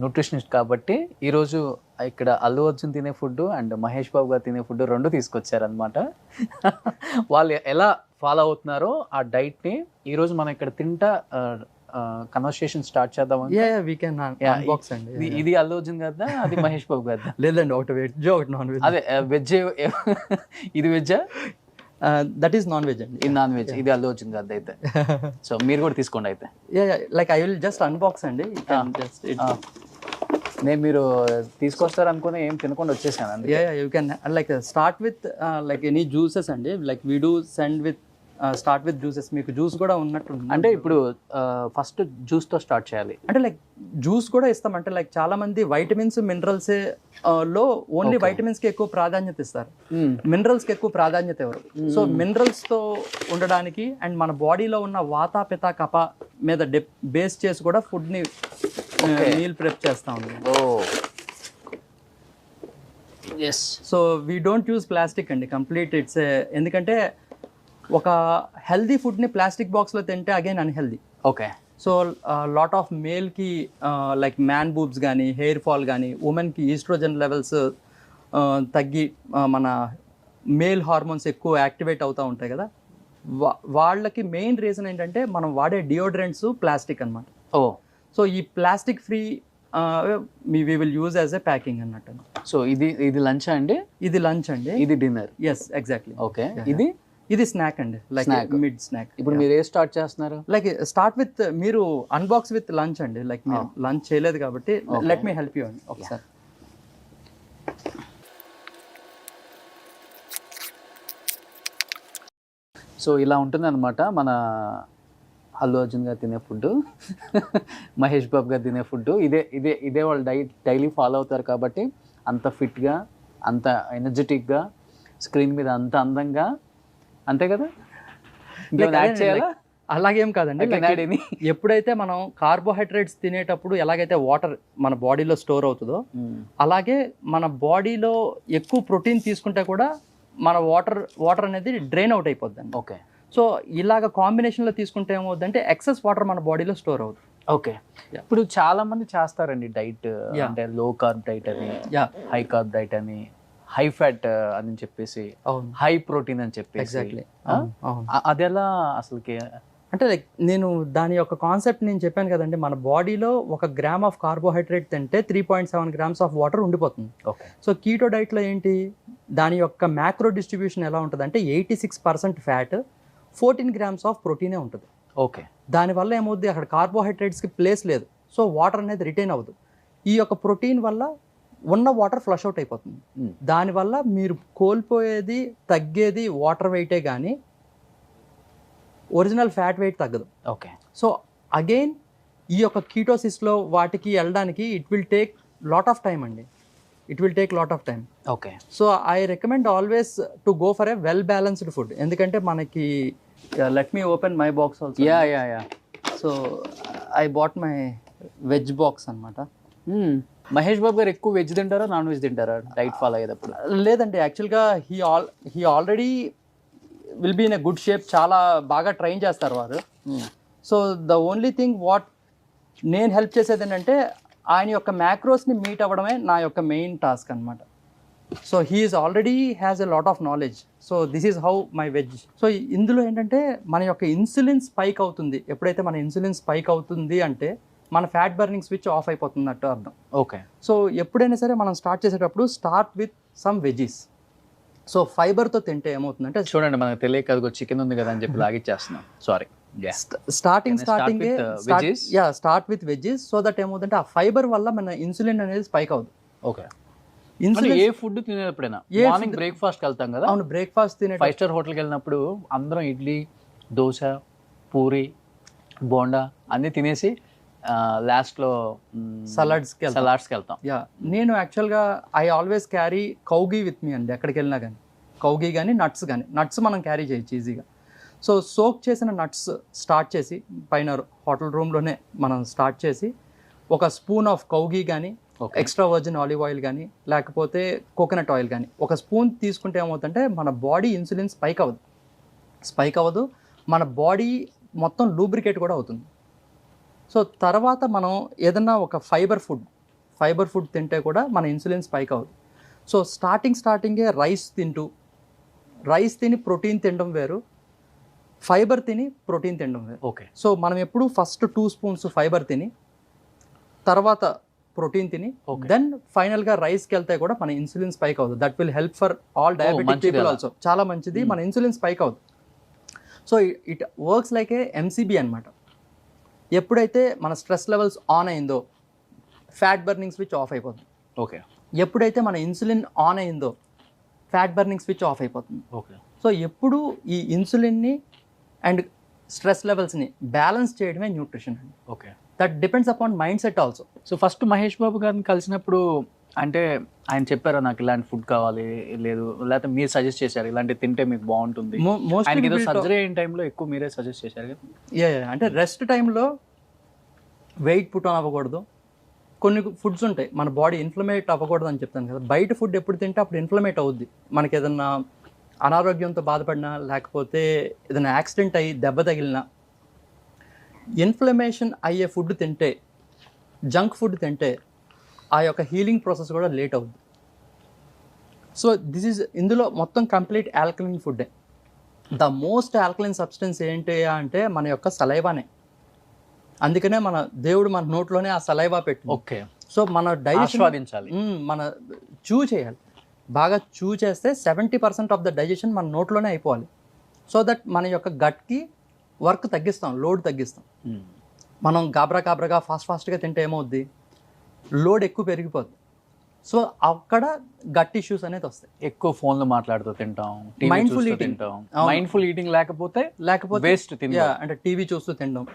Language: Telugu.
న్యూట్రిషనిస్ట్ కాబట్టి ఈరోజు ఇక్కడ అల్లు అర్జున్ తినే ఫుడ్ అండ్ మహేష్ బాబు గారు తినే ఫుడ్ రెండు తీసుకొచ్చారనమాట. వాళ్ళు ఎలా ఫాలో అవుతున్నారో ఆ డైట్ని ఈరోజు మనం ఇక్కడ తింటా కన్వర్సేషన్ స్టార్ట్ చేద్దాం. వీ కెన్ అన్బాక్స్ అండి. ఇది అల్లు అర్జున్ కదా, అది మహేష్ బాబు కదా? లేదండి, ఒకటి వెజ్ ఒకటి నాన్ వెజ్. అదే వెజ్. ఇది వెజ్జా? దట్ ఈస్ నాన్ వెజ్ అండి. ఇది నాన్ వెజ్. ఇది అల్లు అర్జున్ కదా అయితే. సో మీరు కూడా తీసుకోండి అయితే. Like I will just unbox అండి. నేను మీరు తీసుకొస్తారు అనుకుని ఏం తినకుండా వచ్చేసాను. You can like start with like any juices అండి. Like we do send with start with juices. మీకు జ్యూస్ కూడా ఉన్నట్టు అంటే ఇప్పుడు ఫస్ట్ జ్యూస్తో స్టార్ట్ చేయాలి అంటే లైక్ జ్యూస్ కూడా ఇస్తాం. అంటే లైక్ చాలా మంది వైటమిన్స్ మినరల్స్ లో ఓన్లీ వైటమిన్స్ కి ఎక్కువ ప్రాధాన్యత ఇస్తారు, మినరల్స్ కి ఎక్కువ ప్రాధాన్యత ఎవరు. సో మినరల్స్ తో ఉండడానికి అండ్ మన బాడీలో ఉన్న వాత పిత కప మీద బేస్ చేసి కూడా ఫుడ్ ని మీల్ ప్రిప్ చేస్తా ఉన్నాం. So we don't use plastic అండి కంప్లీట్. ఇట్స్ ఎందుకంటే ఒక హెల్దీ ఫుడ్ని ప్లాస్టిక్ బాక్స్లో తింటే again unhealthy. Okay. So lot of మేల్కి లైక్ మ్యాన్ బూబ్స్ కానీ హెయిర్ ఫాల్ కానీ, ఉమెన్కి ఈస్ట్రోజన్ లెవెల్స్ తగ్గి మన మేల్ హార్మోన్స్ ఎక్కువ యాక్టివేట్ అవుతూ ఉంటాయి కదా, వాళ్ళకి మెయిన్ రీజన్ ఏంటంటే మనం వాడే డియోడ్రెంట్స్ ప్లాస్టిక్ అనమాట. సో ఈ plastic free we will use as a packing అన్నట్టు. సో ఇది లంచ్ అండి? ఇది లంచ్ అండి. ఇది డిన్నర్? Yes, exactly. ఓకే. ఇది స్నాక్ అండి, లైక్ మిడ్ స్నాక్. ఇప్పుడు మీరు ఏ స్టార్ట్ చేస్తున్నారు? లైక్ స్టార్ట్ విత్ మీరు అన్బాక్స్ విత్ లంచ్ అండి. లైక్ మీరు లంచ్ చేయలేదు కాబట్టి లెట్ మీ హెల్ప్ యూ అండి ఒకసారి. సో ఇలా ఉంటుంది అనమాట మన అల్లు అర్జున్ గారు తినే ఫుడ్, మహేష్ బాబు గారు తినే ఫుడ్. ఇదే వాళ్ళు డైలీ ఫాలో అవుతారు కాబట్టి అంత ఫిట్గా, అంత ఎనర్జెటిక్గా, స్క్రీన్ మీద అంత అందంగా, అంతే కదా? అలాగేం కాదండి. ఎప్పుడైతే మనం కార్బోహైడ్రేట్స్ తినేటప్పుడు ఎలాగైతే వాటర్ మన బాడీలో స్టోర్ అవుతుందో అలాగే మన బాడీలో ఎక్కువ ప్రోటీన్ తీసుకుంటే కూడా మన వాటర్ అనేది డ్రైన్ అవుట్ అయిపోద్ది. ఓకే. సో ఇలాగ కాంబినేషన్లో తీసుకుంటే ఏమవుతుందంటే ఎక్సెస్ వాటర్ మన బాడీలో స్టోర్ అవుతుంది. ఓకే. ఇప్పుడు చాలా మంది చేస్తారండి డైట్, అంటే లో కార్బ్ డైట్ అని, హై కార్బ్ డైట్ అని, హై ఫ్యాట్ అని చెప్పేసి, హై ప్రోటీన్ అని చెప్పేసి. అది ఎలా అసలుకి? అంటే లైక్ నేను దాని యొక్క కాన్సెప్ట్ నేను చెప్పాను కదండి. మన బాడీలో 1 గ్రామ్ ఆఫ్ కార్బోహైడ్రేట్ తింటే 3.7 grams ఆఫ్ వాటర్ ఉండిపోతుంది. సో కీటో డైట్లో ఏంటి, దాని యొక్క మ్యాక్రో డిస్ట్రిబ్యూషన్ ఎలా ఉంటుంది అంటే 86% ఫ్యాట్, 14 grams ఆఫ్ ప్రోటీనే ఉంటుంది. ఓకే. దానివల్ల ఏమవుద్ది, అక్కడ కార్బోహైడ్రేట్స్కి ప్లేస్ లేదు. సో వాటర్ అనేది రిటైన్ అవ్వదు. ఈ యొక్క ప్రోటీన్ వల్ల ఉన్న వాటర్ ఫ్లష్ అవుట్ అయిపోతుంది. దానివల్ల మీరు కోల్పోయేది, తగ్గేది వాటర్ వెయిటే కానీ ఒరిజినల్ ఫ్యాట్ వెయిట్ తగ్గదు. ఓకే. సో అగైన్ ఈ యొక్క కీటోసిస్లో వాటికి వెళ్ళడానికి it will take lot of time అండి. It will take lot of time. Okay. So I recommend always to go for a well balanced food. ఎందుకంటే మనకి let me open my box also. So I bought my veg box అనమాట. మహేష్ బాబు గారు ఎక్కువ వెజ్ తింటారా, నాన్ వెజ్ తింటారా డైట్ ఫాలో అయ్యేటప్పుడు? లేదండి, యాక్చువల్గా he already will be in a good shape. చాలా బాగా ట్రైన్ చేస్తారు వారు. So the only thing what నేను హెల్ప్ చేసేది ఏంటంటే ఆయన యొక్క మ్యాక్రోస్ని మీట్ అవ్వడమే నా యొక్క మెయిన్ టాస్క్ అనమాట. So he's already has a lot of knowledge. So this is how my veg. So ఇందులో ఏంటంటే మన యొక్క ఇన్సులిన్ స్పైక్ అవుతుంది. ఎప్పుడైతే మన ఇన్సులిన్ స్పైక్ అవుతుంది అంటే మన ఫ్యాట్ బర్నింగ్ స్విచ్ ఆఫ్ అయిపోతున్నట్టు అర్థం. ఓకే. సో ఎప్పుడైనా సరే మనం స్టార్ట్ చేసేటప్పుడు start with some veggies. So ఫైబర్తో తింటే ఏమవుతుందంటే, చూడండి మనకు తెలియక అదిగో చికెన్ ఉంది కదా అని చెప్పి లాగిచ్చేస్తున్నాం. Sorry. Start with veggies. So that ఏమవుతుందంటే ఆ ఫైబర్ వల్ల మన ఇన్సులిన్ అనేది స్పైక్ అవుతుంది. ఓకే. ఏ ఫుడ్ తినేటప్పుడైనా మార్నింగ్ బ్రేక్ఫాస్ట్కి వెళ్తాం కదా. అవును, బ్రేక్ఫాస్ట్ తినే 5 స్టార్ హోటల్కి వెళ్ళినప్పుడు అందరం ఇడ్లీ, దోశ, పూరి, బోండా అన్నీ తినేసి లాస్ట్లో సలాడ్స్కి వెళ్తాం. నేను యాక్చువల్గా I always carry కౌగీ with me అండి. ఎక్కడికి వెళ్ళినా కానీ కౌగీ కానీ నట్స్ మనం క్యారీ చేయొచ్చు ఈజీగా. సో సోక్ చేసిన నట్స్ స్టార్ట్ చేసి పైన హోటల్ రూమ్లోనే మనం స్టార్ట్ చేసి ఒక స్పూన్ ఆఫ్ కౌగీ కానీ, ఎక్స్ట్రా వర్జిన్ ఆలివ్ ఆయిల్ కానీ, లేకపోతే కోకోనట్ ఆయిల్ కానీ ఒక స్పూన్ తీసుకుంటే ఏమవుతుందంటే మన బాడీ ఇన్సులిన్ స్పైక్ అవ్వదు, మన బాడీ మొత్తం లూబ్రికేట్ కూడా అవుతుంది. సో తర్వాత మనం ఏదన్నా ఒక ఫైబర్ ఫుడ్ ఫైబర్ ఫుడ్ తింటే కూడా మన ఇన్సులిన్ స్పైక్ అవుతుంది. సో స్టార్టింగే రైస్ తిని ప్రోటీన్ తినడం వేరు, ఫైబర్ తిని ప్రోటీన్ తినడం వేరు. ఓకే. సో మనం ఎప్పుడు ఫస్ట్ 2 స్పూన్స్ ఫైబర్ తిని తర్వాత ప్రోటీన్ తిని దెన్ ఫైనల్గా రైస్కి వెళ్తే కూడా మన ఇన్సులిన్ స్పైక్ అవుతుంది. That will help for all diabetic people also. చాలా మంచిది, మన ఇన్సులిన్ స్పైక్ అవుతుంది. So it works like A MCB అనమాట. ఎప్పుడైతే మన స్ట్రెస్ లెవెల్స్ ఆన్ అయిందో ఫ్యాట్ బర్నింగ్ స్విచ్ ఆఫ్ అయిపోతుంది. ఓకే. ఎప్పుడైతే మన ఇన్సులిన్ ఆన్ అయిందో ఫ్యాట్ బర్నింగ్ స్విచ్ ఆఫ్ అయిపోతుంది. ఓకే. సో ఎప్పుడు ఈ ఇన్సులిన్ని అండ్ స్ట్రెస్ లెవెల్స్ని బ్యాలెన్స్ చేయడమే న్యూట్రిషన్ అండి. Okay. That depends upon mind set also. So first Mahesh Babu గారిని కలిసినప్పుడు అంటే ఆయన చెప్పారా నాకు ఇలాంటి ఫుడ్ కావాలి, లేదు లేకపోతే మీరు సజెస్ట్ చేశారు ఇలాంటి తింటే మీకు బాగుంటుంది? ఆయనకి ఏదో సర్జరీ అయిన టైంలో ఎక్కువ మీరే సజెస్ట్ చేశారు కదా? అంటే రెస్ట్ టైంలో వెయిట్ పుట్ ఆన్ అవ్వకూడదు. కొన్ని ఫుడ్స్ ఉంటాయి మన బాడీ ఇన్ఫ్లమేట్ అవ్వకూడదు అని చెప్తాను కదా. బయట ఫుడ్ ఎప్పుడు తింటే అప్పుడు ఇన్ఫ్లమేట్ అవుద్ది. మనకి ఏదన్నా అనారోగ్యంతో బాధపడినా లేకపోతే ఏదైనా యాక్సిడెంట్ అయ్యి దెబ్బ తగిలినా ఇన్ఫ్లమేషన్ అయ్యే ఫుడ్ తింటే, జంక్ ఫుడ్ తింటే ఆ యొక్క హీలింగ్ ప్రాసెస్ కూడా లేట్ అవుద్ది. సో ఇందులో మొత్తం కంప్లీట్ ఆల్కలిన్ ఫుడ్డే. ద మోస్ట్ ఆల్కలిన్ సబ్స్టెన్స్ ఏంటి అంటే మన యొక్క సలైవానే. అందుకనే మన దేవుడు మన నోట్లోనే ఆ సలైవా పెట్టి. ఓకే. సో మన ఆస్వాదించాలి, మన చూ చేయాలి. బాగా చూ చేస్తే 70% ఆఫ్ ద డైజెషన్ మన నోట్లోనే అయిపోవాలి. సో దట్ మన యొక్క గట్కి వర్క్ తగ్గిస్తాం, లోడ్ తగ్గిస్తాం. మనం గాబరాగా ఫాస్ట్గా తింటే ఏమవుద్ది, లోడ్ ఎక్కువ పెరిగిపోద్ది. సో అక్కడ గట్ ఇష్యూస్ అనేది వస్తాయి. ఎక్కువ ఫోన్లో మాట్లాడుతూ తింటాం, మైండ్ఫుల్ ఈటింగ్ లేకపోతే వేస్ట్ తింటాం. అంటే టీవీ చూస్తూ తినడం,